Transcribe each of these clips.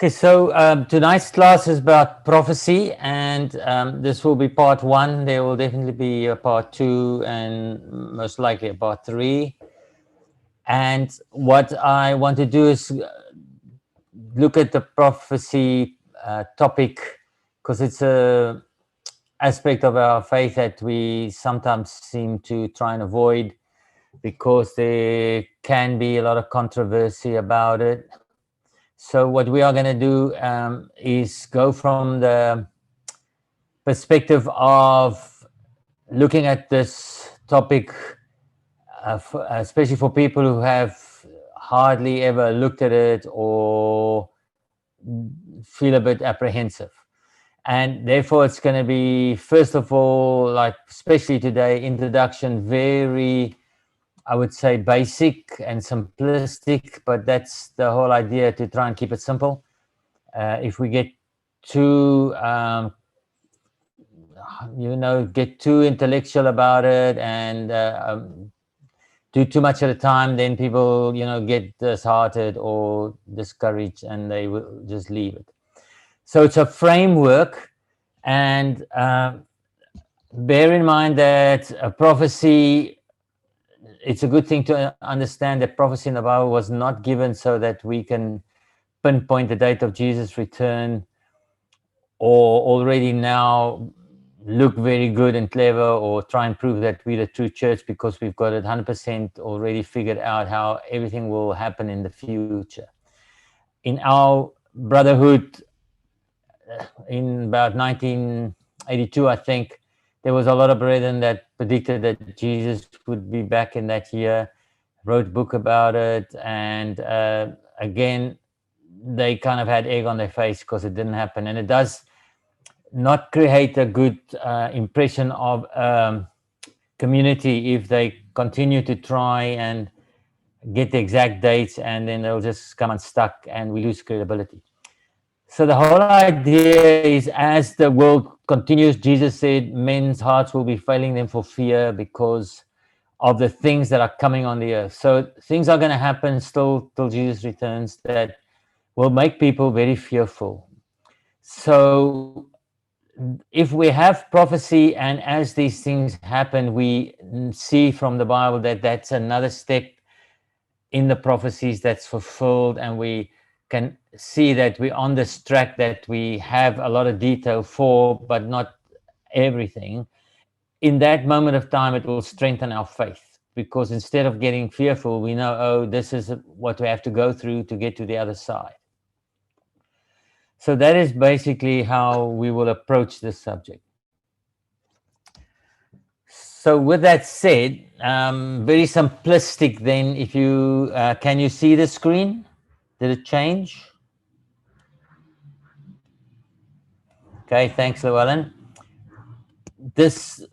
Okay, so tonight's class is about prophecy, and this will be part one. There will definitely be a part two, and most likely a part three. And what I want to do is look at the prophecy topic, because it's a aspect of our faith that we sometimes seem to try and avoid, because there can be a lot of controversy about it. So what we are going to do is go from the perspective of looking at this topic, especially for people who have hardly ever looked at it or feel a bit apprehensive. And therefore, it's going to be, first of all, like especially today, introduction, very, I would say, basic and simplistic, but that's the whole idea, to try and keep it simple. If we get too get too intellectual about it and do too much at a time, then people get disheartened or discouraged, and they will just leave it. So it's a framework, and bear in mind that a prophecy, it's a good thing to understand that prophecy in the Bible was not given so that we can pinpoint the date of Jesus' return, or already now look very good and clever, or try and prove that we're the true church because we've got it 100% already figured out how everything will happen in the future. In our brotherhood, in about 1982, I think, there was a lot of brethren that predicted that Jesus would be back in that year, wrote a book about it, and again, they kind of had egg on their face because it didn't happen. And it does not create a good impression of community if they continue to try and get the exact dates, and then they'll just come unstuck and we lose credibility. So the whole idea is, as the world continues, Jesus said men's hearts will be failing them for fear because of the things that are coming on the earth. So things are going to happen still till Jesus returns that will make people very fearful. So if we have prophecy, and as these things happen, we see from the Bible that that's another step in the prophecies that's fulfilled, and we can see that we're on this track that we have a lot of detail for, but not everything. In that moment of time, it will strengthen our faith, because instead of getting fearful, we know, oh, this is what we have to go through to get to the other side. So that is basically how we will approach this subject. So with that said, very simplistic then, if you, can you see the screen? Did it change? Okay, thanks, Llewellyn. This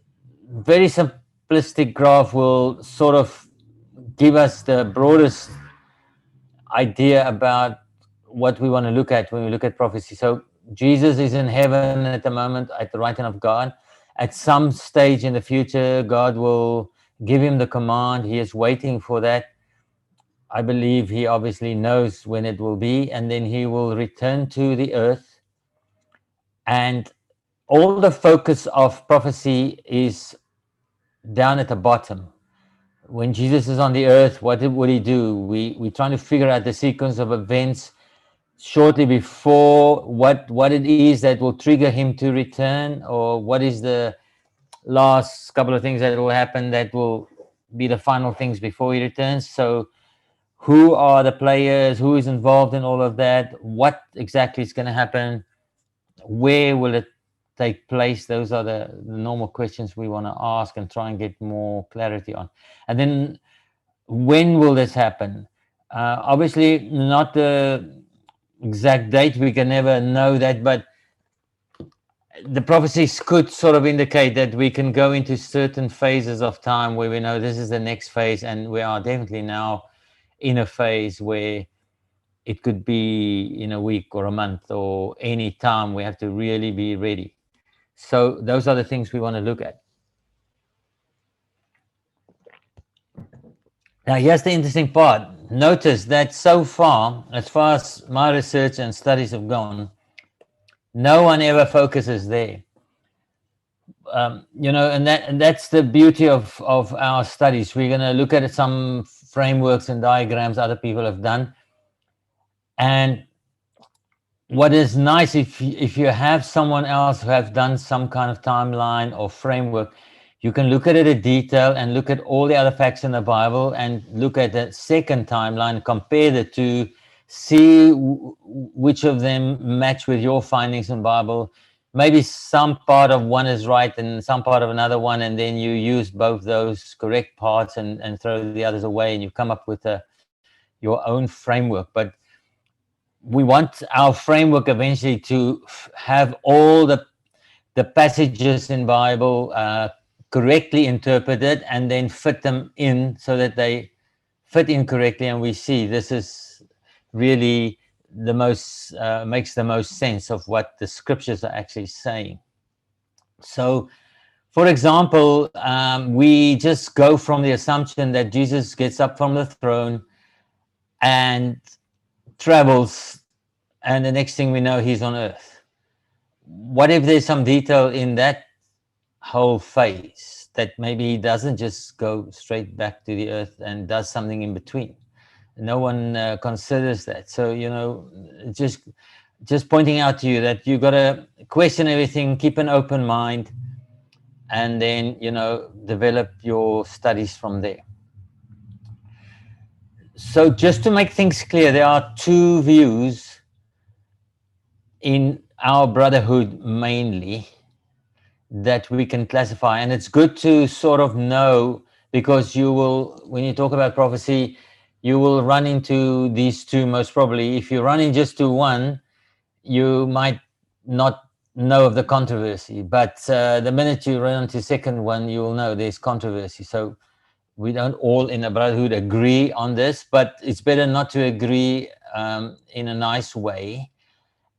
very simplistic graph will sort of give us the broadest idea about what we want to look at when we look at prophecy. So Jesus is in heaven at the moment at the right hand of God. At some stage in the future, God will give him the command. He is waiting for that. I believe he obviously knows when it will be, and then he will return to the earth. And all the focus of prophecy is down at the bottom. When Jesus is on the earth, what would he do? We're trying to figure out the sequence of events shortly before, what it is that will trigger him to return, or what is the last couple of things that will happen that will be the final things before he returns. So who are the players, who is involved in all of that, what exactly is going to happen, where will it take place? Those are the normal questions we want to ask and try and get more clarity on. And then, when will this happen? Obviously not the exact date, we can never know that, but the prophecies could sort of indicate that we can go into certain phases of time where we know this is the next phase, and we are definitely now in a phase where it could be in a week or a month or any time. We have to really be ready. So those are the things we want to look at. Now, here's the interesting part. Notice that so far as my research and studies have gone, no one ever focuses there. And that's the beauty of our studies. We're going to look at some frameworks and diagrams other people have done. And what is nice, if you have someone else who have done some kind of timeline or framework, you can look at it in detail and look at all the other facts in the Bible and look at the second timeline, compare the two, see which of them match with your findings in Bible. Maybe some part of one is right and some part of another one, and then you use both those correct parts and throw the others away, and you come up with your own framework. But we want our framework eventually to have all the passages in Bible correctly interpreted and then fit them in so that they fit in correctly, and we see this is really the most makes the most sense of what the scriptures are actually saying. So, for example, we just go from the assumption that Jesus gets up from the throne and travels, and the next thing we know, he's on earth. What if there's some detail in that whole phase that maybe he doesn't just go straight back to the earth and does something in between? No one considers that. So, just pointing out to you that you got to question everything, keep an open mind, and then develop your studies from there. So just to make things clear, there are two views in our brotherhood mainly that we can classify, and it's good to sort of know, because you will, when you talk about prophecy, you will run into these two most probably. If you run in just to one, you might not know of the controversy, but the minute you run into second one, you will know there's controversy. So we don't all in a brotherhood agree on this, but it's better not to agree in a nice way,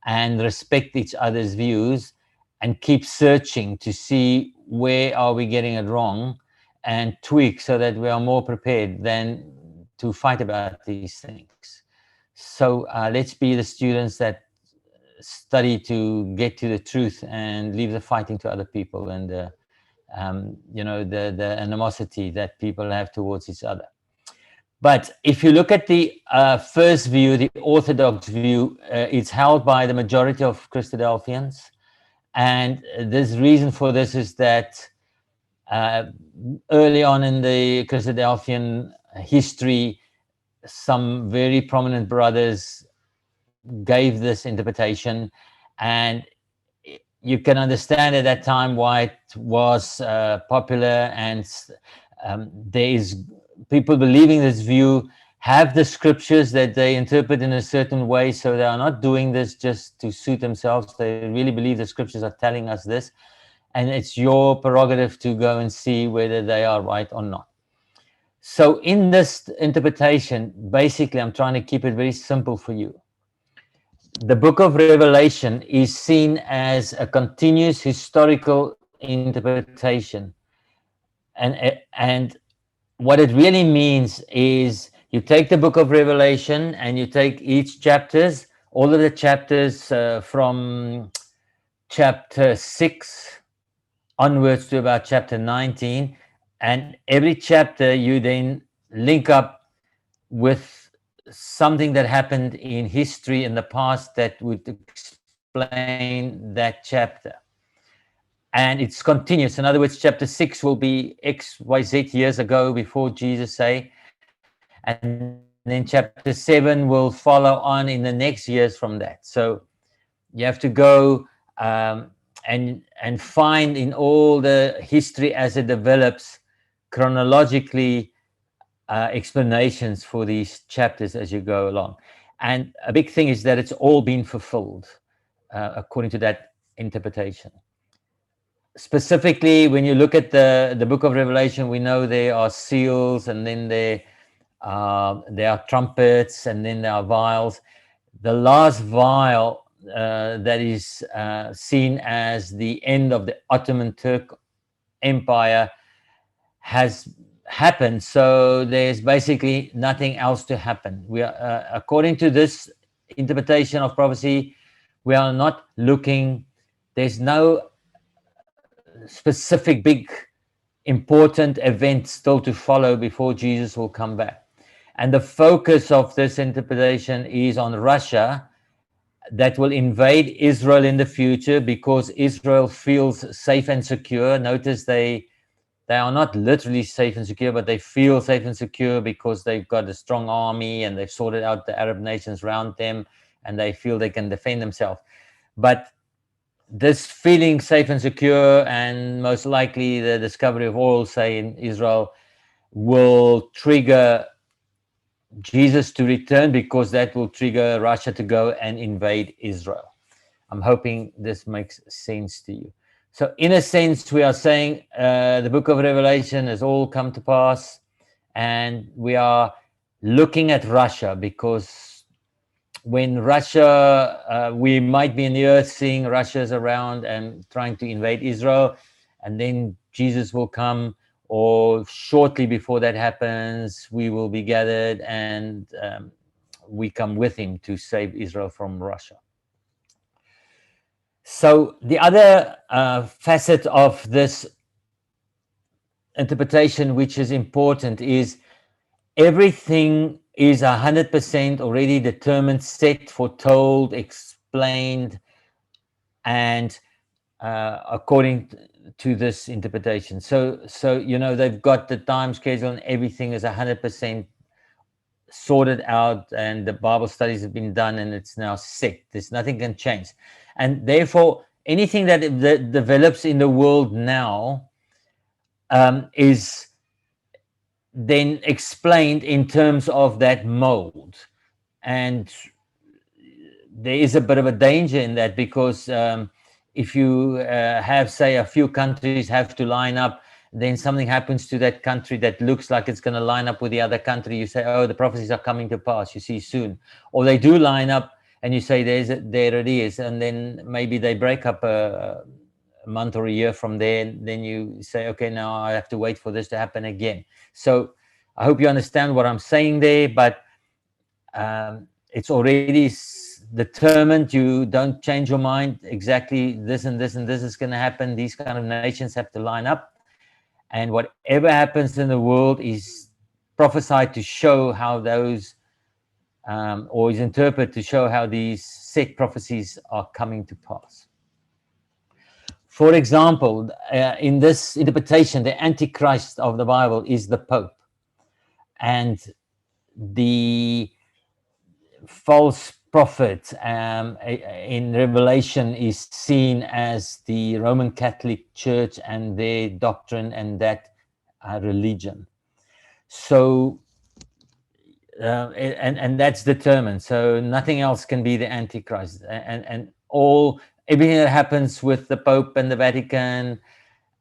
and respect each other's views and keep searching to see where are we getting it wrong and tweak so that we are more prepared than to fight about these things. So let's be the students that study to get to the truth and leave the fighting to other people and the animosity that people have towards each other. But if you look at the first view, the Orthodox view, it's held by the majority of Christadelphians. And this reason for this is that early on in the Christadelphian history, some very prominent brothers gave this interpretation, and you can understand at that time why it was popular, and there is people believing this view have the scriptures that they interpret in a certain way, so they are not doing this just to suit themselves. They really believe the scriptures are telling us this, and it's your prerogative to go and see whether they are right or not. So in this interpretation, basically, I'm trying to keep it very simple for you. The book of Revelation is seen as a continuous historical interpretation, and what it really means is you take the book of Revelation and you take each chapters, all of the chapters from chapter 6 onwards to about chapter 19, and every chapter you then link up with something that happened in history in the past that would explain that chapter. And it's continuous. In other words, chapter 6 will be XYZ years ago before Jesus, say, and then chapter 7 will follow on in the next years from that. So you have to go and find in all the history as it develops chronologically explanations for these chapters as you go along. And a big thing is that it's all been fulfilled according to that interpretation. Specifically, when you look at the book of Revelation, we know there are seals, and then there are trumpets, and then there are vials. The last vial that is seen as the end of the Ottoman Turk Empire has happen. So there's basically nothing else to happen. We are, according to this interpretation of prophecy, we are not looking. There's no specific big important event still to follow before Jesus will come back. And the focus of this interpretation is on Russia that will invade Israel in the future because Israel feels safe and secure. Notice they are not literally safe and secure, but they feel safe and secure because they've got a strong army and they've sorted out the Arab nations around them and they feel they can defend themselves. But this feeling safe and secure, and most likely the discovery of oil, say in Israel, will trigger Jesus to return because that will trigger Russia to go and invade Israel. I'm hoping this makes sense to you. So in a sense, we are saying the book of Revelation has all come to pass, and we are looking at Russia because when Russia, we might be in the earth seeing Russia's around and trying to invade Israel, and then Jesus will come, or shortly before that happens, we will be gathered and we come with him to save Israel from Russia. So the other facet of this interpretation, which is important, is everything is 100% already determined, set, foretold, explained, and according to this interpretation. So you know, they've got the time schedule and everything is 100% sorted out, and the Bible studies have been done, and it's now set. There's nothing can change, and therefore anything that develops in the world now is then explained in terms of that mold. And there is a bit of a danger in that because if you have, say, a few countries have to line up, then something happens to that country that looks like it's going to line up with the other country. You say, oh, the prophecies are coming to pass, you see, soon. Or they do line up and you say, there it is. And then maybe they break up a month or a year from there. Then you say, okay, now I have to wait for this to happen again. So I hope you understand what I'm saying there, but it's already determined. You don't change your mind. Exactly this and this and this is going to happen. These kind of nations have to line up. And whatever happens in the world is prophesied to show how those, or is interpreted to show how these set prophecies are coming to pass. For example, in this interpretation, the Antichrist of the Bible is the Pope. And the false prophet in Revelation is seen as the Roman Catholic Church and their doctrine and that religion. So, and that's determined. So nothing else can be the Antichrist. And everything that happens with the Pope and the Vatican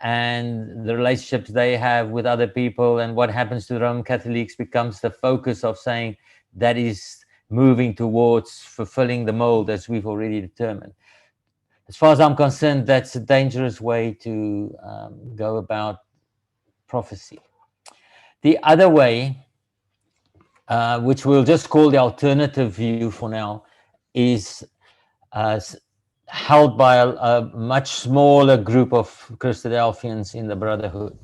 and the relationships they have with other people and what happens to the Roman Catholics becomes the focus of saying that is moving towards fulfilling the mold as we've already determined. As far as I'm concerned, that's a dangerous way to go about prophecy. The other way, which we'll just call the alternative view for now, is held by a much smaller group of Christadelphians in the Brotherhood.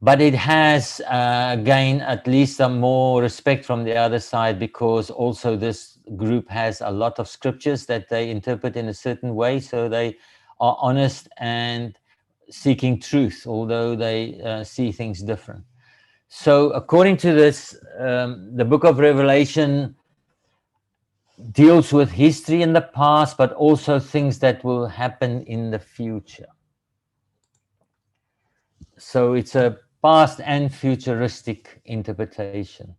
But it has gained at least some more respect from the other side because also this group has a lot of scriptures that they interpret in a certain way. So they are honest and seeking truth, although they see things different. So according to this, the book of Revelation deals with history in the past, but also things that will happen in the future. So it's a past and futuristic interpretation.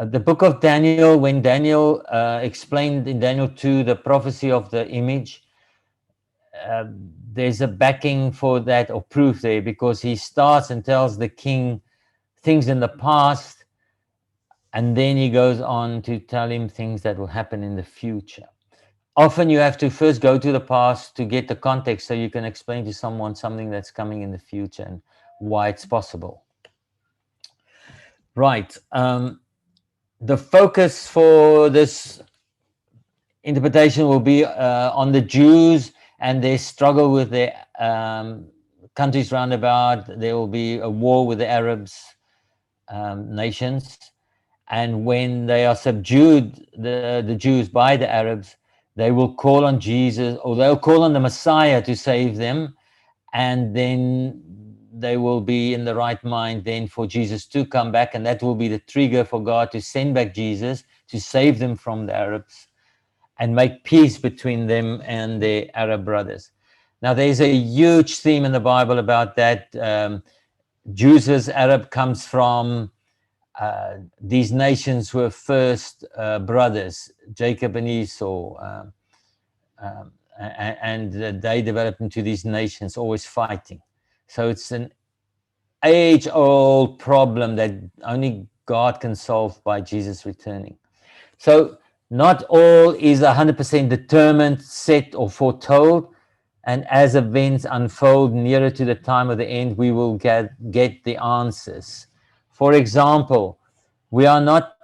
The book of Daniel, when Daniel explained in Daniel 2 the prophecy of the image, there's a backing for that or proof there because he starts and tells the king things in the past, and then he goes on to tell him things that will happen in the future. Often you have to first go to the past to get the context so you can explain to someone something that's coming in the future and why it's possible. Right. The focus for this interpretation will be on the Jews and their struggle with their countries round about. There will be a war with the Arabs nations, and when they are subdued, the Jews by the Arabs, they will call on Jesus, or they'll call on the Messiah to save them, and then they will be in the right mind then for Jesus to come back, and that will be the trigger for God to send back Jesus to save them from the Arabs and make peace between them and their Arab brothers. Now, there's a huge theme in the Bible about that. Jews as Arab comes from these nations were first brothers, Jacob and Esau, and they developed into these nations, always fighting. So it's an age-old problem that only God can solve by Jesus returning. So not all is 100% determined, set, or foretold. And as events unfold nearer to the time of the end, we will get the answers. For example, we are not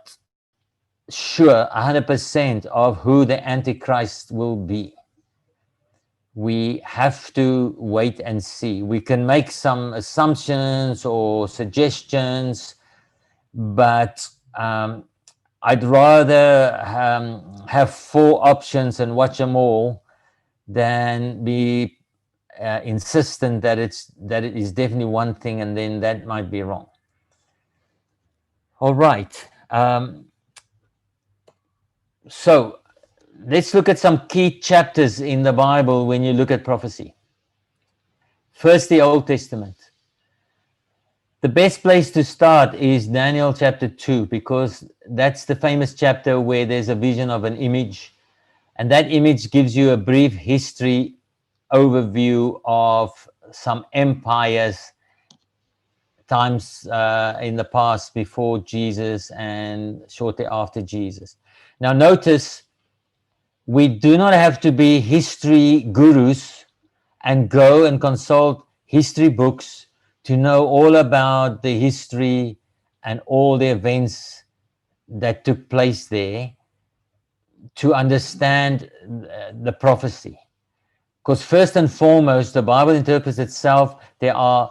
sure 100% of who the Antichrist will be. We have to wait and see. We can make some assumptions or suggestions, but I'd rather have 4 options and watch them all than be insistent that it is definitely one thing and then that might be wrong. All right. So let's look at some key chapters in the Bible when you look at prophecy. First, the Old Testament. The best place to start is Daniel chapter 2, because that's the famous chapter where there's a vision of an image, and that image gives you a brief history overview of some empires, times in the past before Jesus and shortly after Jesus. Now notice, we do not have to be history gurus and go and consult history books to know all about the history and all the events that took place there to understand the prophecy. Because first and foremost, the Bible interprets itself. There are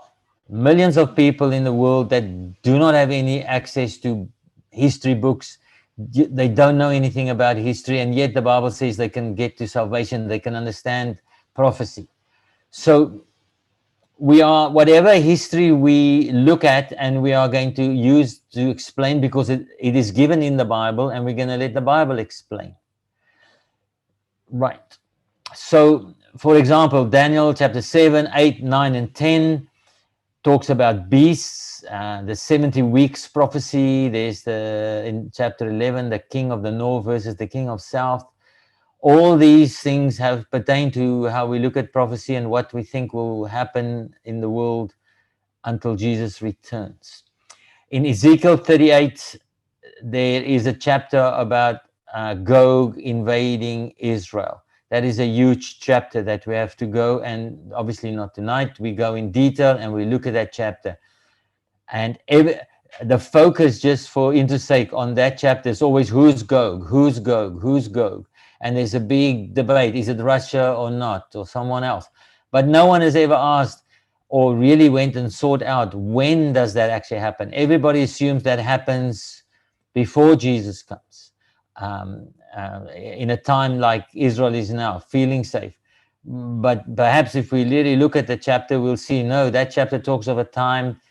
millions of people in the world that do not have any access to history books. They don't know anything about history, and yet the Bible says they can get to salvation. They can understand prophecy. So we are, whatever history we look at and we are going to use to explain, because it is given in the Bible, and we're going to let the Bible explain. Right. So, for example, Daniel chapter 7, 8, 9, and 10 talks about beasts, the 70 weeks prophecy. There's in chapter 11, the king of the north versus the king of south. All these things have pertain to how we look at prophecy and what we think will happen in the world until Jesus returns. In Ezekiel 38, there is a chapter about Gog invading Israel. That is a huge chapter that we have to go, and obviously not tonight. We go in detail and we look at that chapter. And the focus, just for intersake, on that chapter is always who's Gog, who's Gog, who's Gog. And there's a big debate. Is it Russia or not, or someone else? But no one has ever asked or really went and sought out, when does that actually happen? Everybody assumes that happens before Jesus comes. In a time like Israel is now, feeling safe. But perhaps if we really look at the chapter, we'll see, no, that chapter talks of a time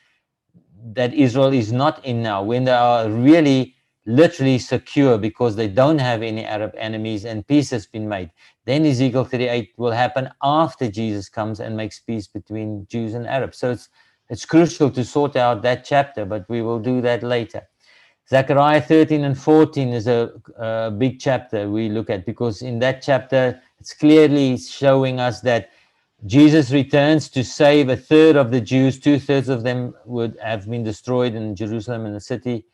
that Israel is not in now, when they are really literally secure because they don't have any Arab enemies and peace has been made. Then Ezekiel 38 will happen after Jesus comes and makes peace between Jews and Arabs. So it's crucial to sort out that chapter, but we will do that later. Zechariah 13 and 14 is a big chapter we look at, because in that chapter, it's clearly showing us that Jesus returns to save a third of the Jews. 2/3 of them would have been destroyed in Jerusalem and the city.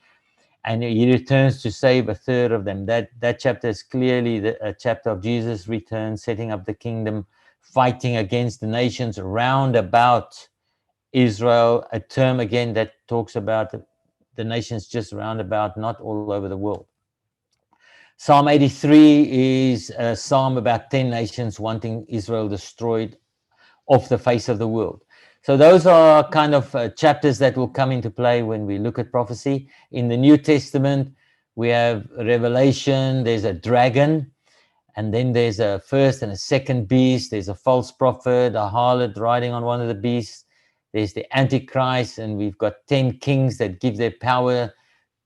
And he returns to save a third of them. That chapter is clearly a chapter of Jesus' return, setting up the kingdom, fighting against the nations round about Israel, a term again that talks about the nations just round about, not all over the world. Psalm 83 is a psalm about 10 nations wanting Israel destroyed off the face of the world. So those are kind of chapters that will come into play when we look at prophecy. In the New Testament, we have Revelation, there's a dragon, and then there's a first and a second beast. There's a false prophet, a harlot riding on one of the beasts. There's the Antichrist, and we've got 10 kings that give their power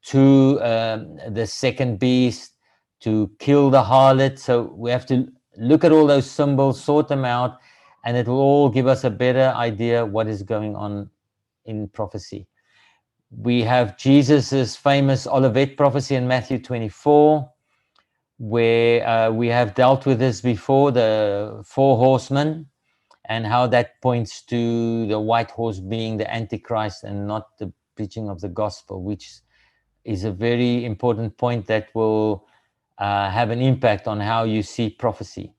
to the second beast to kill the harlot. So we have to look at all those symbols, sort them out, and it will all give us a better idea what is going on in prophecy. We have Jesus's famous Olivet prophecy in Matthew 24, where we have dealt with this before, the 4 horsemen, and how that points to the white horse being the Antichrist and not the preaching of the gospel, which is a very important point that will have an impact on how you see prophecy.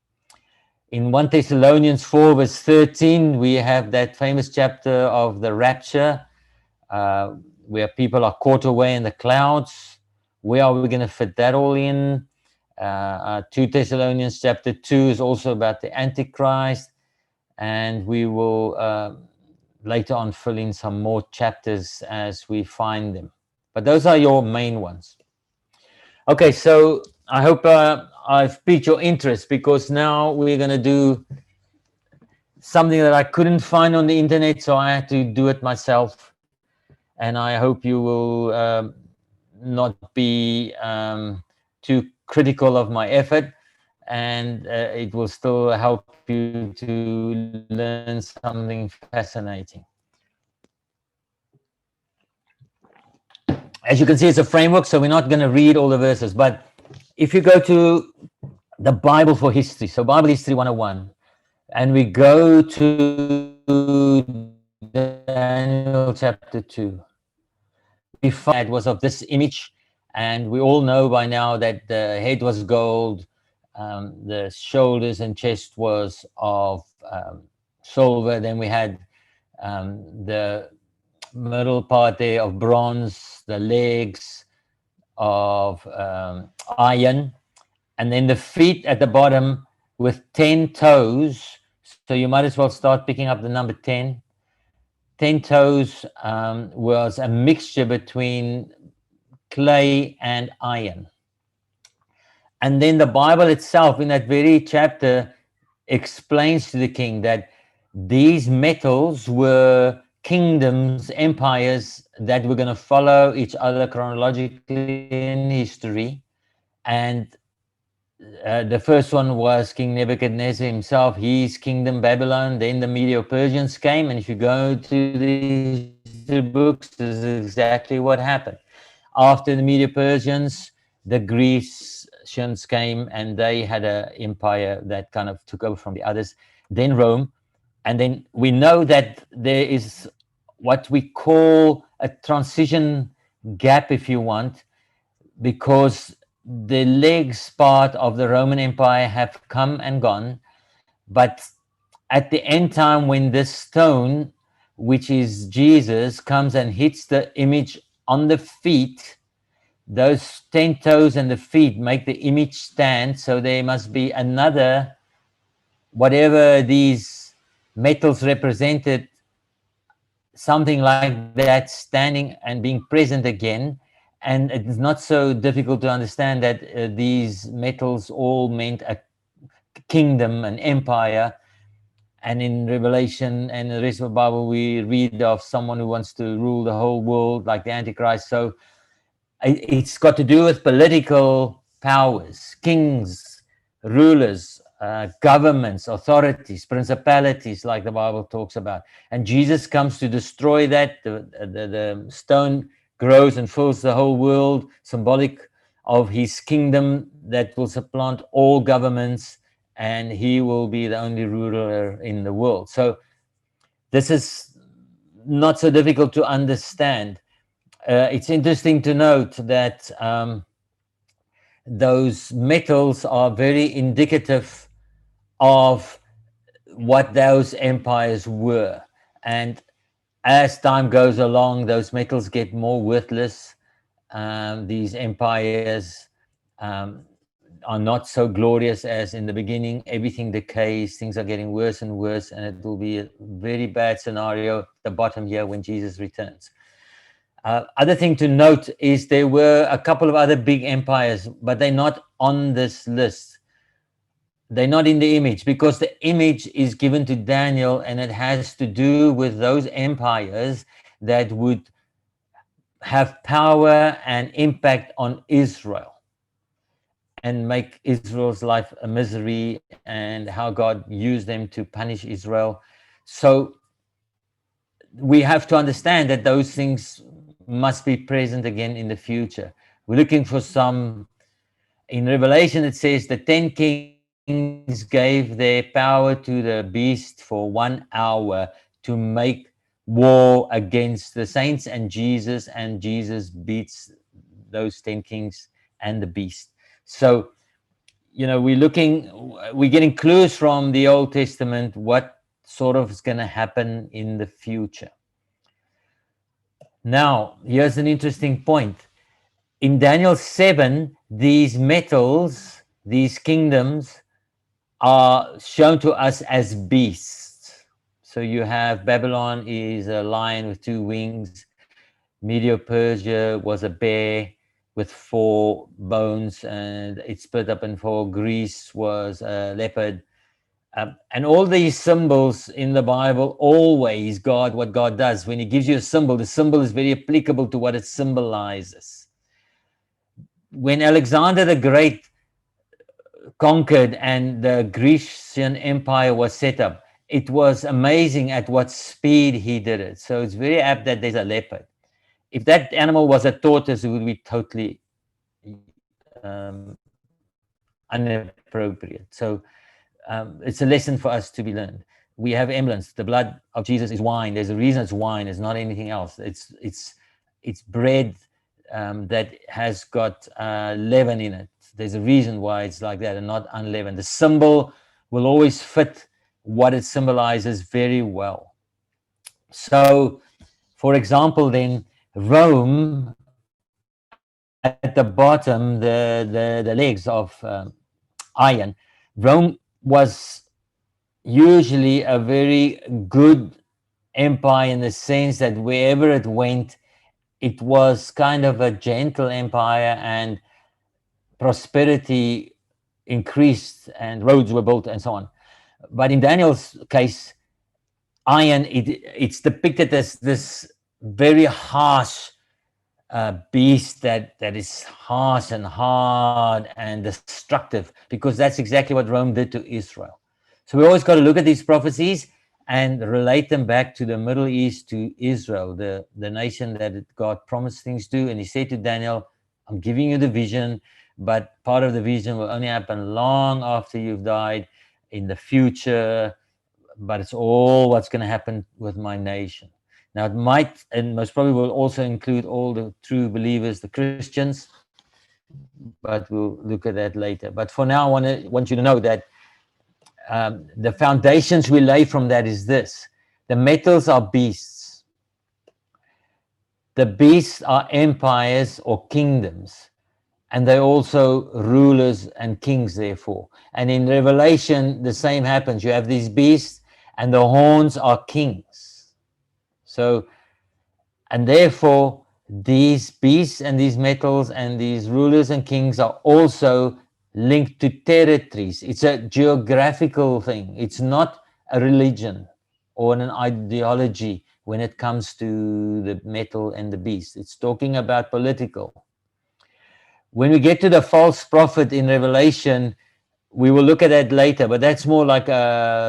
In 1 Thessalonians 4 verse 13, we have that famous chapter of the rapture, where people are caught away in the clouds. Where are we going to fit that all in? 2 Thessalonians chapter 2 is also about the Antichrist, and we will later on fill in some more chapters as we find them. But those are your main ones. Okay, so I hope I've piqued your interest, because now we're going to do something that I couldn't find on the internet, so I had to do it myself. And I hope you will not be too critical of my effort, and it will still help you to learn something fascinating. As you can see, it's a framework, so we're not going to read all the verses, but if you go to the Bible for History, so Bible History 101, and we go to Daniel chapter 2, we find it was of this image, and we all know by now that the head was gold, the shoulders and chest was of silver, then we had the middle part there of bronze, the legs of iron, and then the feet at the bottom with 10 toes. So you might as well start picking up the number 10. 10 toes was a mixture between clay and iron. And then the Bible itself, in that very chapter, explains to the king that these metals were kingdoms, empires that were going to follow each other chronologically in history. And the first one was King Nebuchadnezzar himself, his kingdom, Babylon. Then the Medo-Persians came, and if you go to the history books, this is exactly what happened. After the Medo-Persians, the Grecians came, and they had an empire that kind of took over from the others. Then Rome, and then we know that there is what we call a transition gap, if you want, because the legs part of the Roman Empire have come and gone. But at the end time, when this stone, which is Jesus, comes and hits the image on the feet, those 10 toes and the feet make the image stand. So there must be another, whatever these metals represented, something like that standing and being present again. And it's not so difficult to understand that these metals all meant a kingdom, an empire. And in Revelation and the rest of the Bible, we read of someone who wants to rule the whole world, like the Antichrist. So it's got to do with political powers, kings, rulers, governments, authorities, principalities, like the Bible talks about. And Jesus comes to destroy that. The stone grows and fills the whole world, symbolic of his kingdom that will supplant all governments, and he will be the only ruler in the world. So this is not so difficult to understand. It's interesting to note that those metals are very indicative of what those empires were. And as time goes along, those metals get more worthless. These empires are not so glorious as in the beginning. Everything decays, things are getting worse and worse, and it will be a very bad scenario at the bottom here when Jesus returns. Other thing to note is there were a couple of other big empires, but they're not on this list. They're not in the image because the image is given to Daniel, and it has to do with those empires that would have power and impact on Israel and make Israel's life a misery, and how God used them to punish Israel. So we have to understand that those things must be present again in the future. We're looking for some. In Revelation, it says the 10 kings gave their power to the beast for 1 hour to make war against the saints and Jesus beats those 10 kings and the beast. So, we're getting clues from the Old Testament what sort of is going to happen in the future. Now, here's an interesting point. In Daniel 7, these metals, these kingdoms, are shown to us as beasts. So you have Babylon is a lion with 2 wings. Medo-Persia was a bear with 4 bones, and it split up in 4. Greece was a leopard. And all these symbols in the Bible, always what God does, when he gives you a symbol, the symbol is very applicable to what it symbolizes. When Alexander the Great conquered and the Grecian Empire was set up, it was amazing at what speed he did it. So it's very apt that there's a leopard. If that animal was a tortoise, it would be totally inappropriate. So it's a lesson for us to be learned. We have emblems. The blood of Jesus is wine. There's a reason it's wine. It's not anything else. It's bread that has got leaven in it. There's a reason why it's like that and not unleavened. The symbol will always fit what it symbolizes very well. So, for example, then Rome, at the bottom, the legs of iron, Rome was usually a very good empire in the sense that wherever it went, it was kind of a gentle empire, and prosperity increased and roads were built and so on. But in Daniel's case, iron, it's depicted as this very harsh beast that is harsh and hard and destructive, because that's exactly what Rome did to Israel. So we always got to look at these prophecies and relate them back to the Middle East, to Israel, the nation that God promised things to. And he said to Daniel, I'm giving you the vision, but part of the vision will only happen long after you've died, in the future, but it's all what's going to happen with my nation. Now, it might, and most probably will also include all the true believers, the Christians, but we'll look at that later. But for now, I want you to know that the foundations we lay from that is this. The metals are beasts. The beasts are empires or kingdoms, and they're also rulers and kings, therefore. And in Revelation, the same happens. You have these beasts, and the horns are kings. So, and therefore, these beasts and these metals and these rulers and kings are also linked to territories. It's a geographical thing. It's not a religion or an ideology when it comes to the metal and the beast. It's talking about political. When we get to the false prophet in Revelation, we will look at that later, but that's more like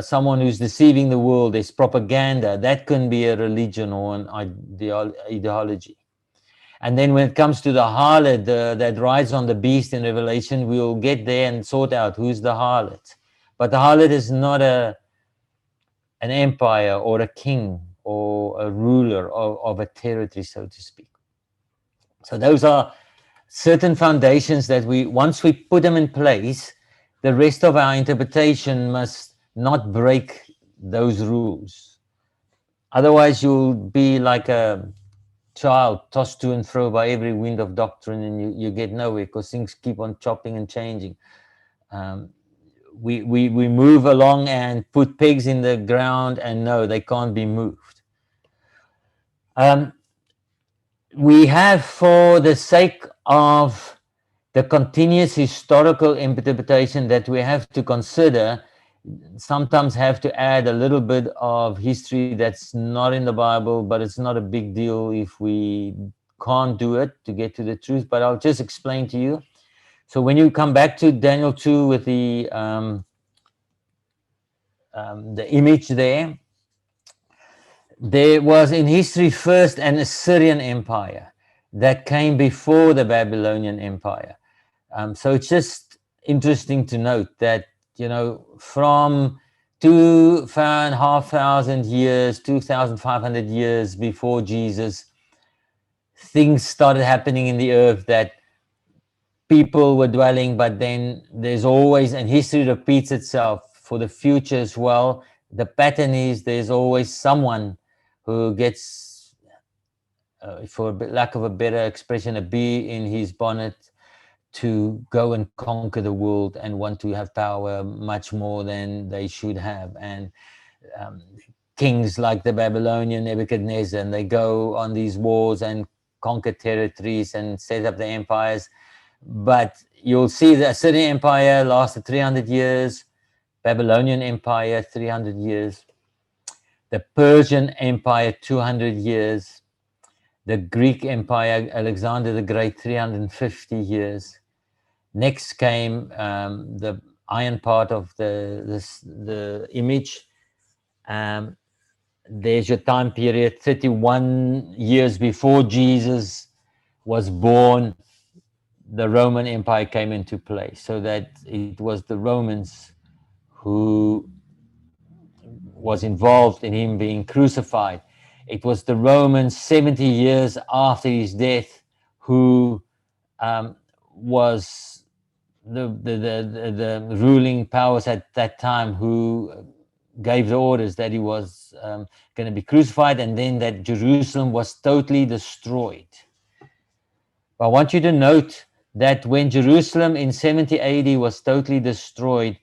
someone who's deceiving the world. There's propaganda. That can be a religion or an ideology. And then when it comes to the harlot that rides on the beast in Revelation, we'll get there and sort out who's the harlot. But the harlot is not an empire or a king or a ruler of a territory, so to speak. So those are certain foundations that once we put them in place, the rest of our interpretation must not break those rules. Otherwise, you'll be like a child tossed to and fro by every wind of doctrine, and you get nowhere because things keep on chopping and changing. Um, we move along and put pegs in the ground, and no, they can't be moved. We have, for the sake of the continuous historical interpretation that we have to consider, sometimes have to add a little bit of history that's not in the Bible, but it's not a big deal if we can't do it to get to the truth. But I'll just explain to you. So when you come back to Daniel 2 with the image there was in history first an Assyrian Empire that came before the Babylonian Empire. So it's just interesting to note that, from 2,500 years, 2,500 years before Jesus, things started happening in the earth that people were dwelling, but then there's always, and history repeats itself for the future as well. The pattern is there's always someone who gets, for lack of a better expression, a bee in his bonnet to go and conquer the world and want to have power much more than they should have. And um, kings like the Babylonian Nebuchadnezzar, and they go on these wars and conquer territories and set up the empires. But you'll see the Assyrian Empire lasted 300 years, Babylonian Empire 300 years, the Persian Empire 200 years, the Greek Empire, Alexander the Great, 350 years. Next came the iron part of the image. There's your time period, 31 years before Jesus was born. The Roman Empire came into play, so that it was the Romans who was involved in him being crucified. It was the Romans 70 years after his death who was the ruling powers at that time who gave the orders that he was going to be crucified, and then that Jerusalem was totally destroyed. I want you to note that when Jerusalem in 70 AD was totally destroyed,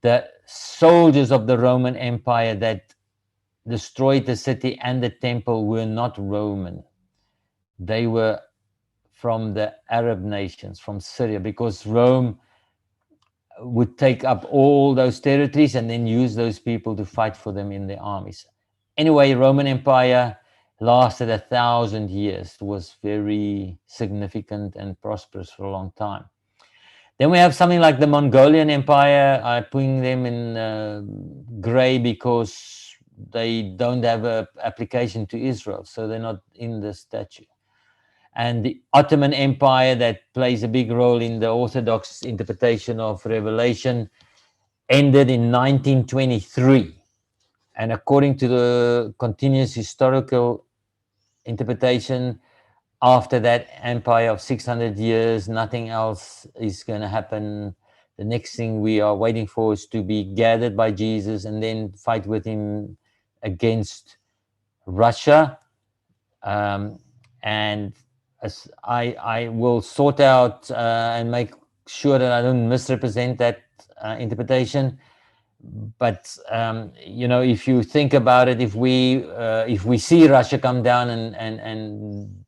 the soldiers of the Roman Empire that destroyed the city and the temple were not Roman. They were from the Arab nations, from Syria, because Rome would take up all those territories and then use those people to fight for them in their armies. Anyway, Roman Empire lasted 1,000 years. It was very significant and prosperous for a long time. Then we have something like the Mongolian Empire. I'm putting them in gray because they don't have an application to Israel, so they're not in the statue. And the Ottoman Empire, that plays a big role in the Orthodox interpretation of Revelation, ended in 1923. And according to the continuous historical interpretation, after that empire of 600 years, nothing else is going to happen. The next thing we are waiting for is to be gathered by Jesus and then fight with him against Russia. And as I will sort out and make sure that I don't misrepresent that interpretation. But if you think about it, if we see Russia come down and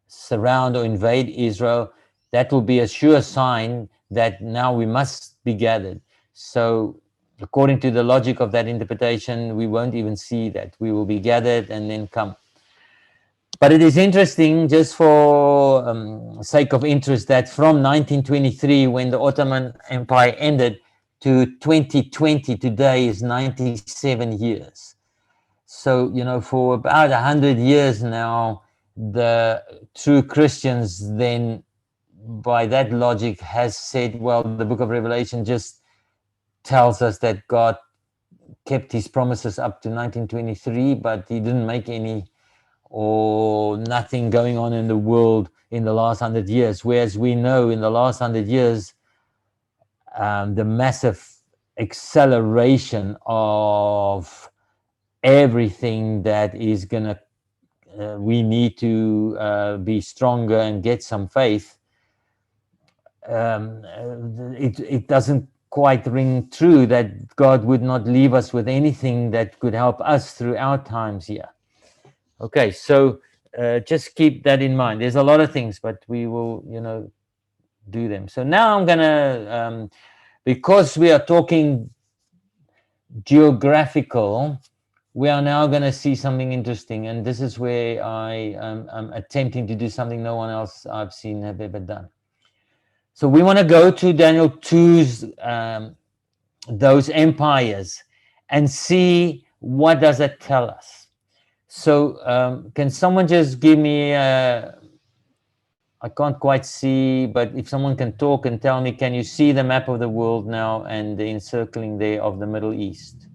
surround or invade Israel, that will be a sure sign that now we must be gathered. So according to the logic of that interpretation, we won't even see that. We will be gathered and then come. But it is interesting, just for sake of interest, that from 1923, when the Ottoman Empire ended, to 2020, today is 97 years. So, for about 100 years now, the true Christians then, by that logic, has said, well, the book of Revelation just tells us that God kept his promises up to 1923, but he didn't make any or nothing going on in the world in the last 100 years. Whereas we know in the last 100 years, the massive acceleration of everything that is gonna we need to be stronger and get some faith, it doesn't quite ring true that God would not leave us with anything that could help us through our times here. Okay, so just keep that in mind. There's a lot of things, but we will, do them. So now I'm gonna, because we are talking geographical, we are now going to see something interesting, and this is where I'm attempting to do something no one else I've seen have ever done. So we want to go to Daniel 2's those empires and see what does it tell us. So can someone just give me I can't quite see, but if someone can talk and tell me, can you see the map of the world now and the encircling there of the Middle East?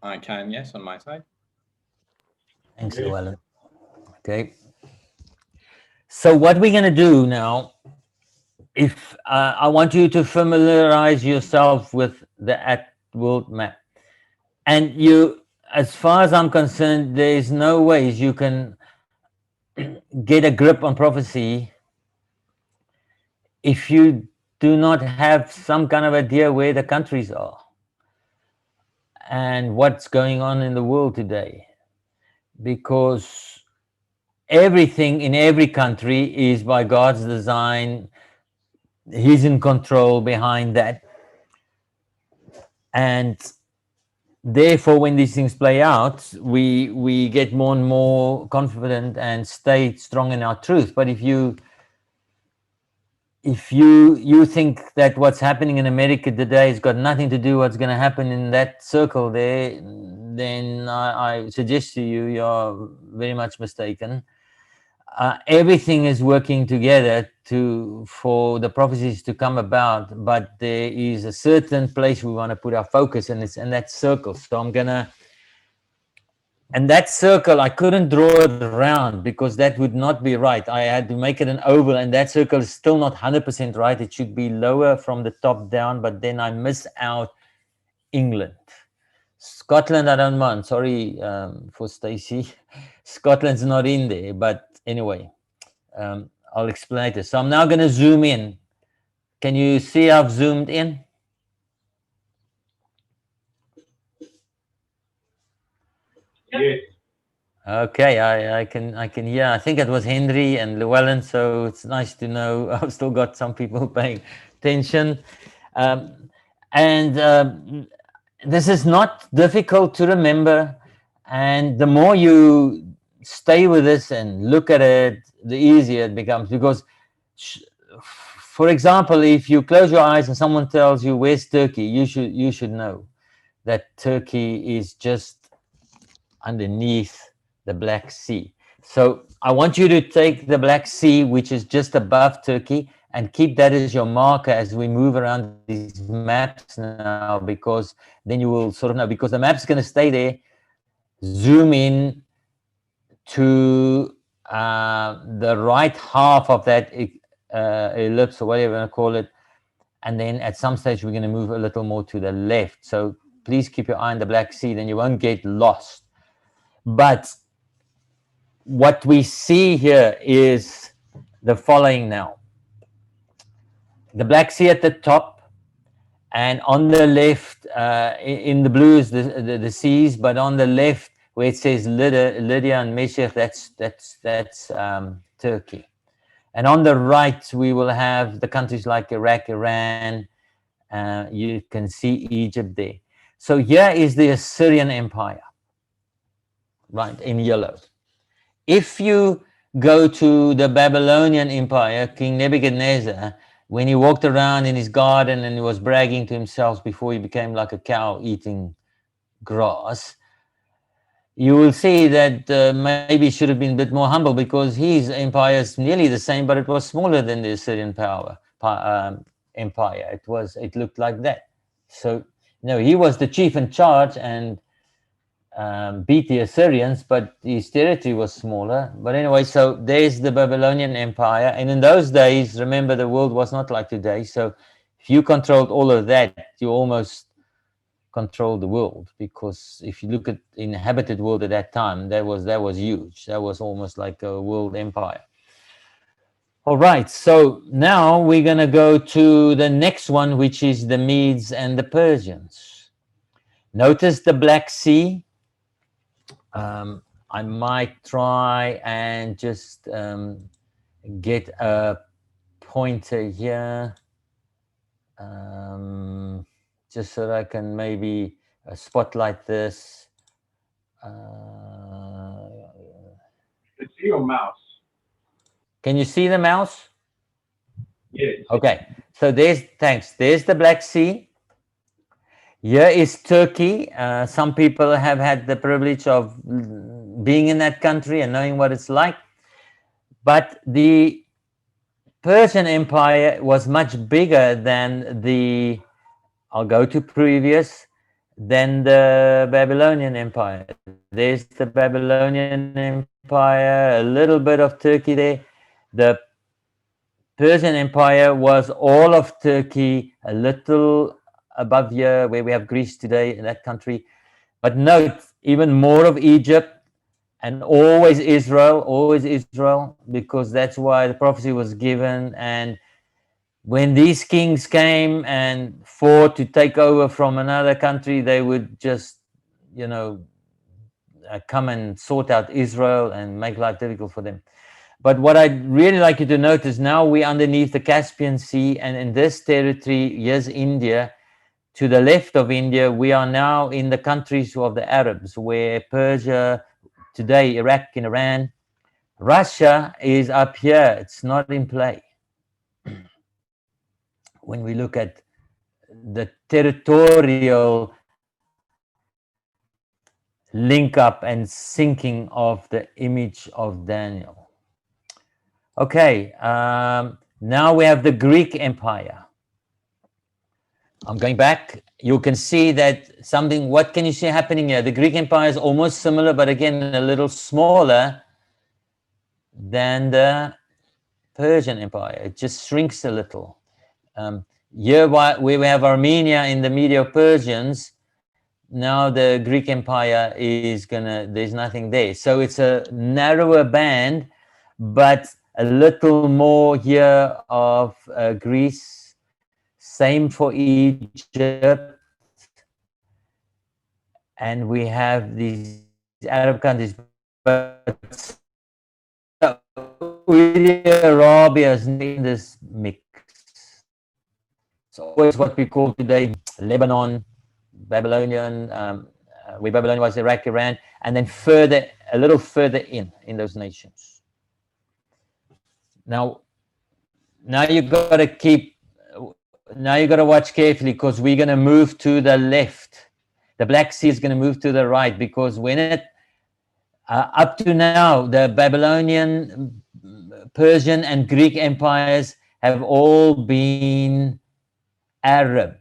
I can, yes, on my side. Thanks, Llewellyn. Okay. So what we're going to do now, if I want you to familiarize yourself with the world map, and you, as far as I'm concerned, there is no ways you can get a grip on prophecy if you do not have some kind of idea where the countries are and what's going on in the world today, because everything in every country is by God's design. He's in control behind that, and therefore when these things play out, we get more and more confident and stay strong in our truth. But if you think that what's happening in America today has got nothing to do with what's going to happen in that circle there, then I suggest to you you're very much mistaken. Everything is working together for the prophecies to come about, but there is a certain place we want to put our focus, and it's in that circle. So and that circle, I couldn't draw it round because that would not be right. I had to make it an oval, and that circle is still not 100% right. It should be lower from the top down, but then I miss out England. Scotland, I don't mind. Sorry for Stacey. Scotland's not in there, but anyway. I'll explain it. So I'm now going to zoom in. Can you see I've zoomed in? Yes. Okay, I can hear. I think it was Henry and Llewellyn, so it's nice to know I've still got some people paying attention. And this is not difficult to remember, and the more you stay with this and look at it, the easier it becomes. Because for example, if you close your eyes and someone tells you where's Turkey, you should know that Turkey is just underneath the Black Sea. So I want you to take the Black Sea, which is just above Turkey, and keep that as your marker as we move around these maps now, because then you will sort of know, because the map's going to stay there. Zoom in to the right half of that ellipse, or whatever you want to call it, and then at some stage we're going to move a little more to the left. So please keep your eye on the Black Sea, then you won't get lost. But what we see here is the following now. The Black Sea at the top, and on the left, in the blue is the seas, but on the left where it says Lydia and Meshech, that's Turkey. And on the right, we will have the countries like Iraq, Iran. You can see Egypt there. So here is the Assyrian Empire, right, in yellow. If you go to the Babylonian Empire, King Nebuchadnezzar, when he walked around in his garden and he was bragging to himself before he became like a cow eating grass, you will see that maybe he should have been a bit more humble, because his empire is nearly the same, but it was smaller than the Assyrian empire. It looked like that. So he was the chief in charge, and beat the Assyrians, but his territory was smaller. But anyway, so there's the Babylonian Empire. And in those days, remember, the world was not like today. So if you controlled all of that, you almost controlled the world, because if you look at the inhabited world at that time, that was huge. That was almost like a world empire. All right, so now we're going to go to the next one, which is the Medes and the Persians. Notice the Black Sea. I might try and just get a pointer here, just so that I can maybe spotlight this. It's your mouse. Can you see the mouse? Yes. Okay, so thanks. There's the Black Sea. Here is Turkey. Some people have had the privilege of being in that country and knowing what it's like. But the Persian Empire was much bigger than the, I'll go to previous, than the Babylonian Empire. There's the Babylonian Empire, a little bit of Turkey there. The Persian Empire was all of Turkey, a little above here where we have Greece today in that country. But note, even more of Egypt, and always Israel, because that's why the prophecy was given. And when these kings came and fought to take over from another country, they would just, come and sort out Israel and make life difficult for them. But what I'd really like you to notice, now we're underneath the Caspian Sea, and in this territory, here's India. To the left of India, we are now in the countries of the Arabs, where Persia, today Iraq and Iran. Russia is up here. It's not in play. When we look at the territorial link up and syncing of the image of Daniel. Okay, now we have the Greek Empire. I'm going back. You can see that what can you see happening here? The Greek Empire is almost similar, but again, a little smaller than the Persian Empire. It just shrinks a little. Here, where we have Armenia in the Medo-Persians, now the Greek Empire is there's nothing there. So it's a narrower band, but a little more here of Greece. Same for Egypt. And we have these Arab countries, but Saudi Arabia is in this mix. It's always what we call today Lebanon, Babylonian, where Babylon was Iraq, Iran, and then a little further in those nations. Now you got to watch carefully, because we're going to move to the left. The Black Sea is going to move to the right, because when up to now, the Babylonian, Persian, and Greek empires have all been Arab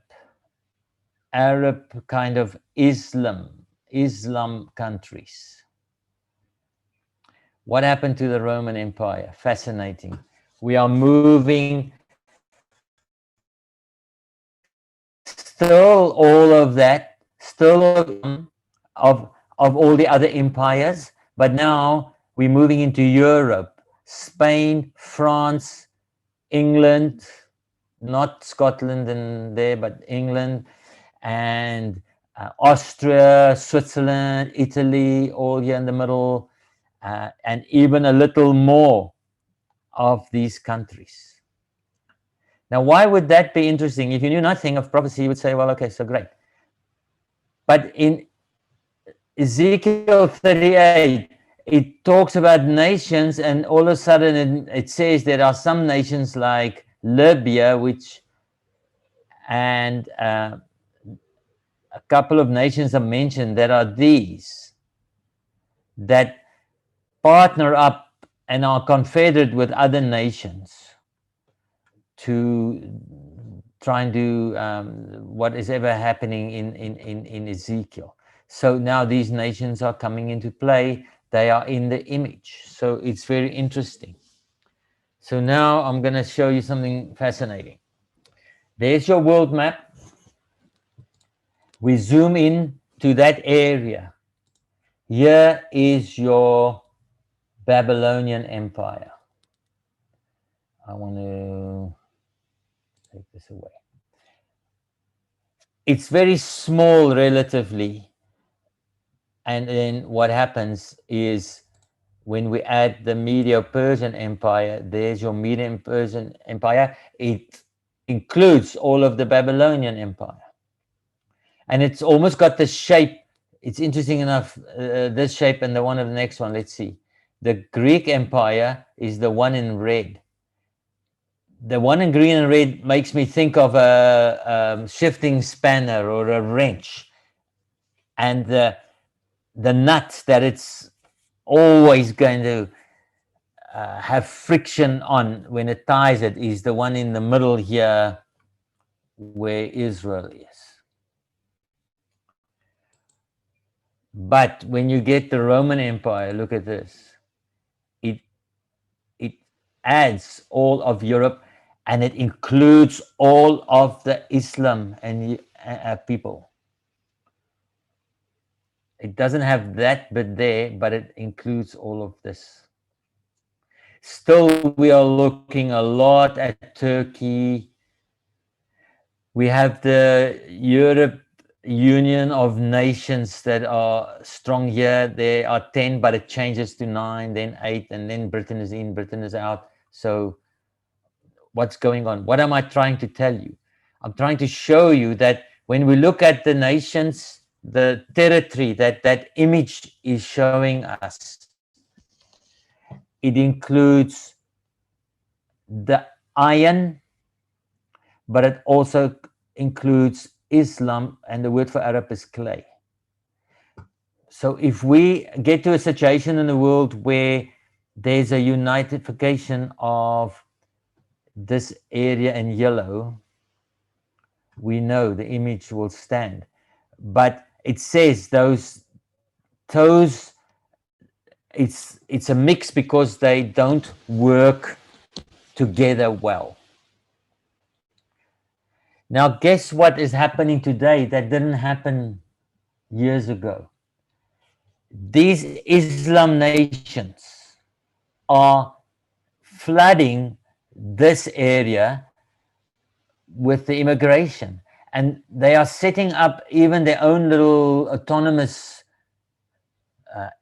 kind of Islam countries. What happened to the Roman Empire? Fascinating. We are moving still all of that, of all the other empires, but now we're moving into Europe, Spain, France, England, not Scotland and there, but England, and Austria, Switzerland, Italy, all here in the middle, and even a little more of these countries. Now, why would that be interesting? If you knew nothing of prophecy, you would say, well, okay, so great. But in Ezekiel 38, it talks about nations, and all of a sudden it says there are some nations like Libya, and a couple of nations are mentioned that are these, that partner up and are confederate with other nations to try and do what is ever happening in Ezekiel. So now these nations are coming into play. They are in the image. So it's very interesting. So now I'm going to show you something fascinating. There's your world map. We zoom in to that area. Here is your Babylonian Empire. I want to take this away. It's very small relatively. And then what happens is when we add the Medo-Persian Empire, there's your Medo-Persian Empire. It includes all of the Babylonian Empire. And it's almost got the shape. It's interesting enough, this shape and the one of the next one. Let's see. The Greek Empire is the one in red. The one in green and red makes me think of a shifting spanner or a wrench. And the nut that it's always going to have friction on when it ties it is the one in the middle here where Israel is. But when you get the Roman Empire, look at this. It adds all of Europe and it includes all of the Islam and people. It doesn't have that bit there, but it includes all of this. Still, we are looking a lot at Turkey. We have the Europe Union of Nations that are strong here. There are 10, but it changes to 9, then 8, and then Britain is in, Britain is out. So what's going on? What am I trying to tell you? I'm trying to show you that when we look at the nations, the territory that that image is showing us, it includes the iron, but it also includes Islam, and the word for Arab is clay. So if we get to a situation in the world where there's a unification of this area in yellow, we know the image will stand. But it says those toes, it's a mix because they don't work together well. Now, guess what is happening today that didn't happen years ago? These Islam nations are flooding this area with the immigration, and they are setting up even their own little autonomous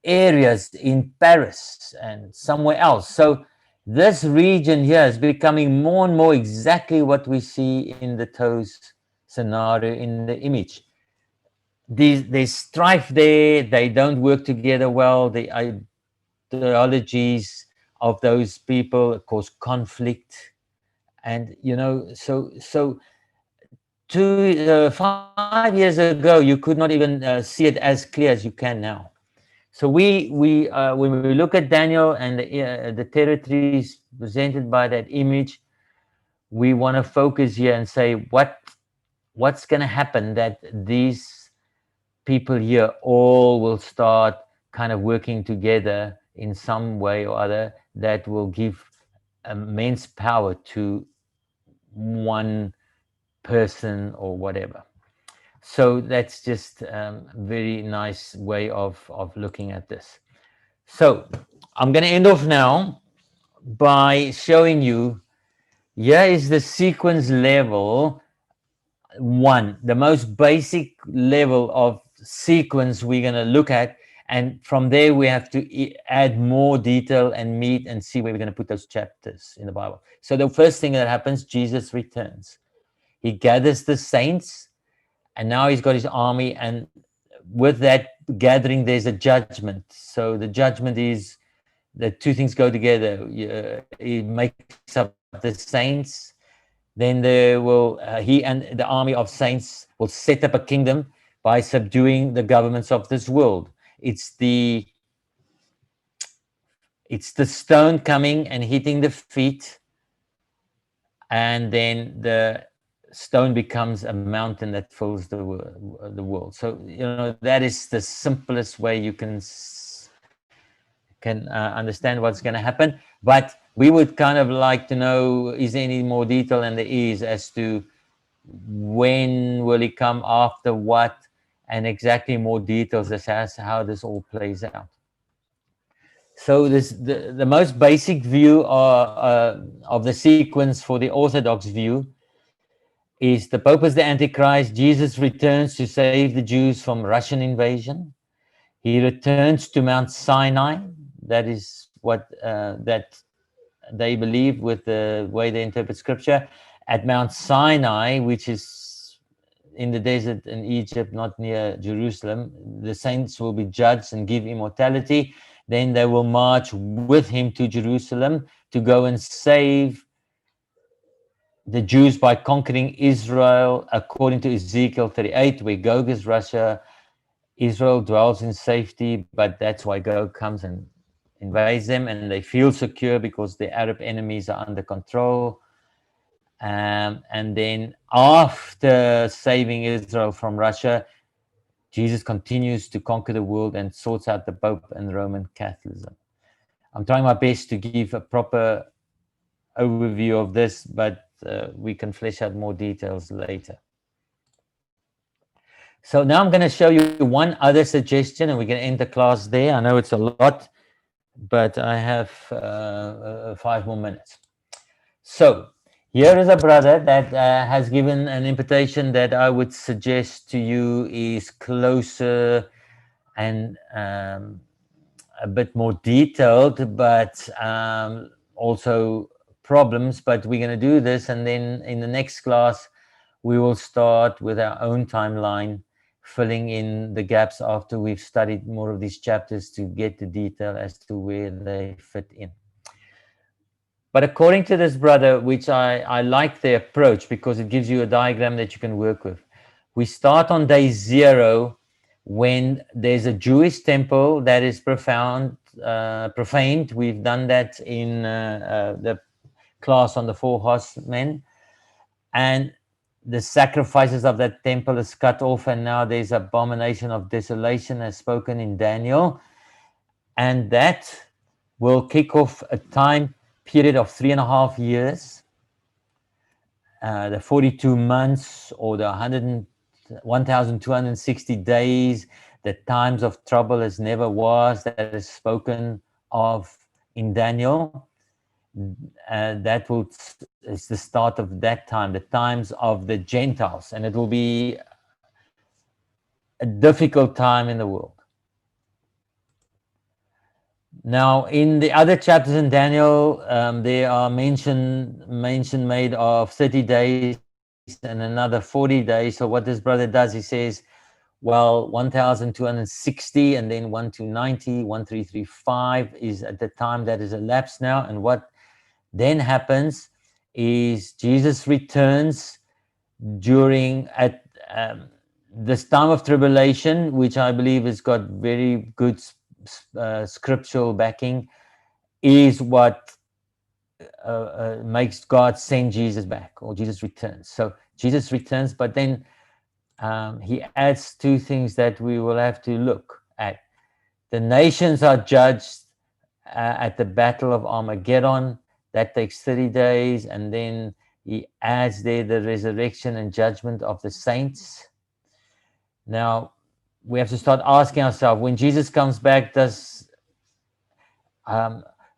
areas in Paris and somewhere else. So this region here is becoming more and more exactly what we see in the toes scenario in the image. There's strife there. They don't work together well. The ideologies of those people cause conflict, and so 5 years ago you could not even see it as clear as you can now. So we when we look at Daniel and the territories presented by that image, we want to focus here and say what's going to happen that these people here all will start kind of working together in some way or other that will give immense power to one person or whatever. So that's just a very nice way of looking at this. So I'm going to end off now by showing you, here is the sequence level 1, the most basic level of sequence we're going to look at. And from there, we have to add more detail and meat and see where we're going to put those chapters in the Bible. So the first thing that happens, Jesus returns. He gathers the saints, and now he's got his army. And with that gathering, there's a judgment. So the judgment is that two things go together. He makes up the saints. Then there will he and the army of saints will set up a kingdom by subduing the governments of this world. It's the stone coming and hitting the feet, and then the stone becomes a mountain that fills the world. So that is the simplest way you can understand what's going to happen. But we would kind of like to know, is there any more detail? And there is, as to when will he come, after what, and exactly more details as to how this all plays out. So the most basic view of the sequence for the Orthodox view is the Pope is the Antichrist. Jesus returns to save the Jews from Russian invasion. He returns to Mount Sinai. That is what that they believe with the way they interpret Scripture. At Mount Sinai, which is in the desert in Egypt, not near Jerusalem, the saints will be judged and give immortality. Then they will march with him to Jerusalem to go and save the Jews by conquering Israel, according to Ezekiel 38, where Gog is Russia. Israel dwells in safety, but that's why Gog comes and invades them, and they feel secure because the Arab enemies are under control. And then after saving Israel from Russia, Jesus continues to conquer the world and sorts out the Pope and Roman Catholicism. I'm trying my best to give a proper overview of this, but we can flesh out more details later. So now I'm going to show you one other suggestion, and we're going to end the class there. I know it's a lot, but I have 5 more minutes. So here is a brother that has given an invitation that I would suggest to you is closer and a bit more detailed, but also problems. But we're going to do this, and then in the next class, we will start with our own timeline, filling in the gaps after we've studied more of these chapters to get the detail as to where they fit in. But according to this brother, which I like the approach because it gives you a diagram that you can work with. We start on day 0 when there's a Jewish temple that is profaned. We've done that in the class on the 4 horsemen. And the sacrifices of that temple is cut off, and now there's abomination of desolation as spoken in Daniel. And that will kick off a time period of 3.5 years, the 42 months, or the 1,260 days, the times of trouble as never was, that is spoken of in Daniel. That is the start of that time, the times of the Gentiles, and it will be a difficult time in the world. Now, in the other chapters in Daniel, there are mention made of 30 days and another 40 days. So what this brother does, he says, well, 1,260 and then 1,290, 1,335 is at the time that is elapsed now. And what then happens is Jesus returns during this time of tribulation, which I believe has got very good scriptural backing, is what makes God send Jesus back, or Jesus returns. So Jesus returns, but then he adds 2 things that we will have to look at. The nations are judged at the Battle of Armageddon. That takes 30 days, and then he adds there the resurrection and judgment of the saints. Now, we have to start asking ourselves, when Jesus comes back,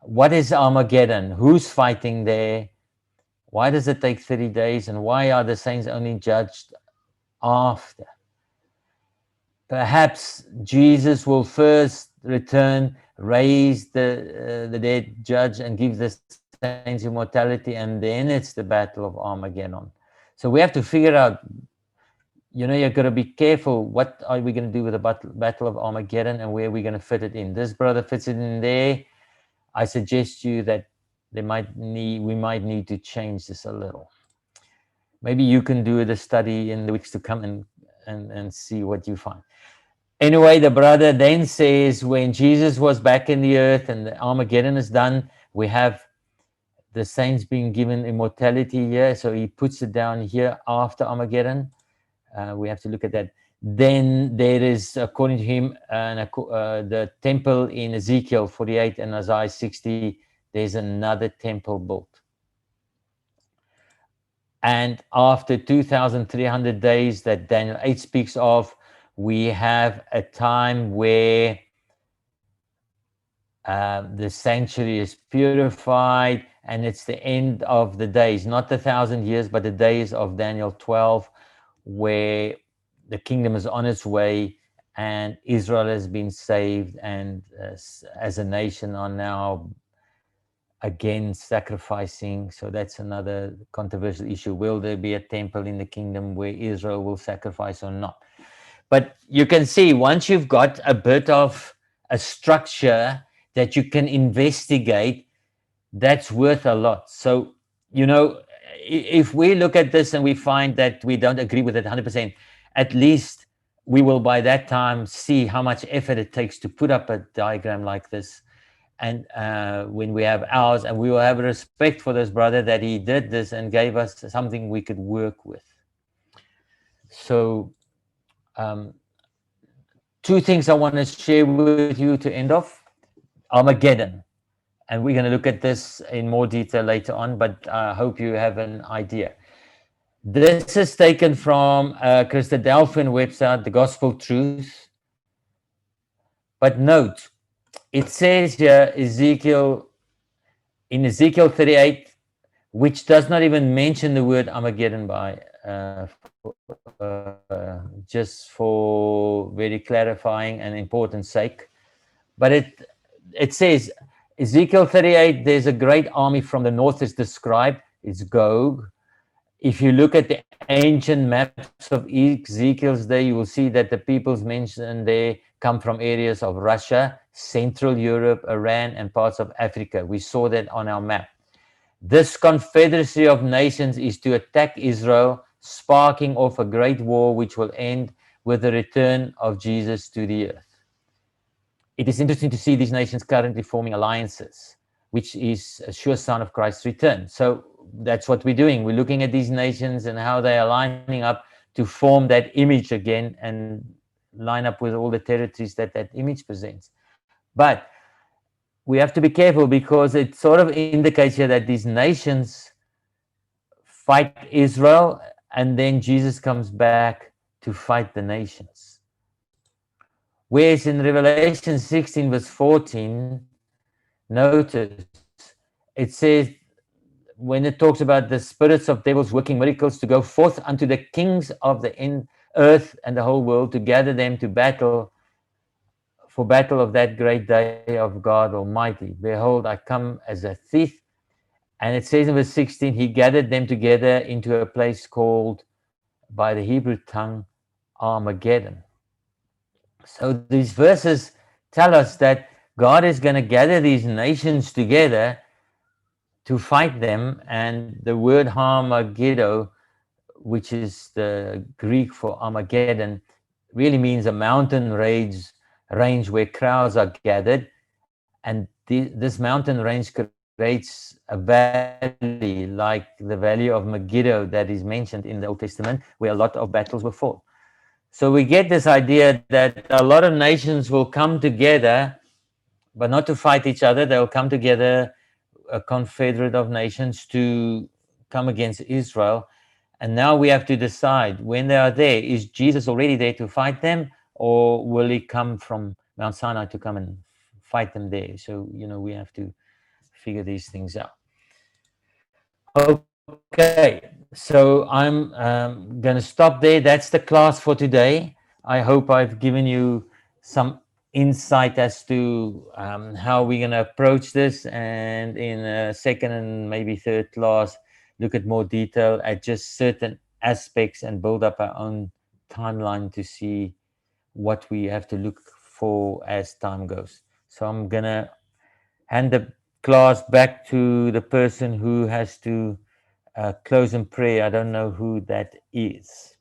what is Armageddon? Who's fighting there? Why does it take 30 days? And why are the saints only judged after? Perhaps Jesus will first return, raise the dead, judge, and give the saints immortality, and then it's the Battle of Armageddon. So we have to figure out, you've got to be careful. What are we going to do with the Battle of Armageddon, and where are we going to fit it in? This brother fits it in there. I suggest you that we might need to change this a little. Maybe you can do the study in the weeks to come and see what you find. Anyway, the brother then says, when Jesus was back in the earth and the Armageddon is done, we have the saints being given immortality here. So he puts it down here after Armageddon. We have to look at that. Then there is, according to him, the temple in Ezekiel 48 and Isaiah 60, there's another temple built. And after 2,300 days that Daniel 8 speaks of, we have a time where the sanctuary is purified, and it's the end of the days, not the 1,000 years, but the days of Daniel 12, where the kingdom is on its way and Israel has been saved, and as a nation are now again sacrificing. So that's another controversial issue. Will there be a temple in the kingdom where Israel will sacrifice or not? But you can see, once you've got a bit of a structure that you can investigate, that's worth a lot. So, you know, if we look at this and we find that we don't agree with it 100%, at least we will by that time see how much effort it takes to put up a diagram like this. And when we have ours, and we will have respect for this brother that he did this and gave us something we could work with. So two things I want to share with you to end off. Armageddon. And we're going to look at this in more detail later on, but I hope you have an idea. This is taken from Christadelphian website, The Gospel Truth. But note, it says here, in Ezekiel 38, which does not even mention the word Armageddon by, just for very clarifying and important sake. But it says, Ezekiel 38, there's a great army from the north is described. It's Gog. If you look at the ancient maps of Ezekiel's day, you will see that the peoples mentioned there come from areas of Russia, Central Europe, Iran, and parts of Africa. We saw that on our map. This confederacy of nations is to attack Israel, sparking off a great war which will end with the return of Jesus to the earth. It is interesting to see these nations currently forming alliances, which is a sure sign of Christ's return. So that's what we're doing. We're looking at these nations and how they are lining up to form that image again and line up with all the territories that that image presents. But we have to be careful, because it sort of indicates here that these nations fight Israel, and then Jesus comes back to fight the nations. Whereas in Revelation 16 verse 14, notice, it says, when it talks about the spirits of devils working miracles, to go forth unto the kings of the earth and the whole world, to gather them to battle, for battle of that great day of God Almighty. Behold, I come as a thief. And it says in verse 16, he gathered them together into a place called, by the Hebrew tongue, Armageddon. So these verses tell us that God is going to gather these nations together to fight them. And the word Armageddon, which is the Greek for Armageddon, really means a mountain range where crowds are gathered. And this mountain range creates a valley like the valley of Megiddo that is mentioned in the Old Testament, where a lot of battles were fought. So we get this idea that a lot of nations will come together, but not to fight each other. They'll come together, a confederate of nations, to come against Israel. And now we have to decide, when they are there, is Jesus already there to fight them, or will he come from Mount Sinai to come and fight them there? So, we have to figure these things out. Okay, so I'm going to stop there. That's the class for today. I hope I've given you some insight as to how we're going to approach this, and in a second and maybe third class, look at more detail at just certain aspects and build up our own timeline to see what we have to look for as time goes. So I'm going to hand the class back to the person who has to close in prayer. I don't know who that is.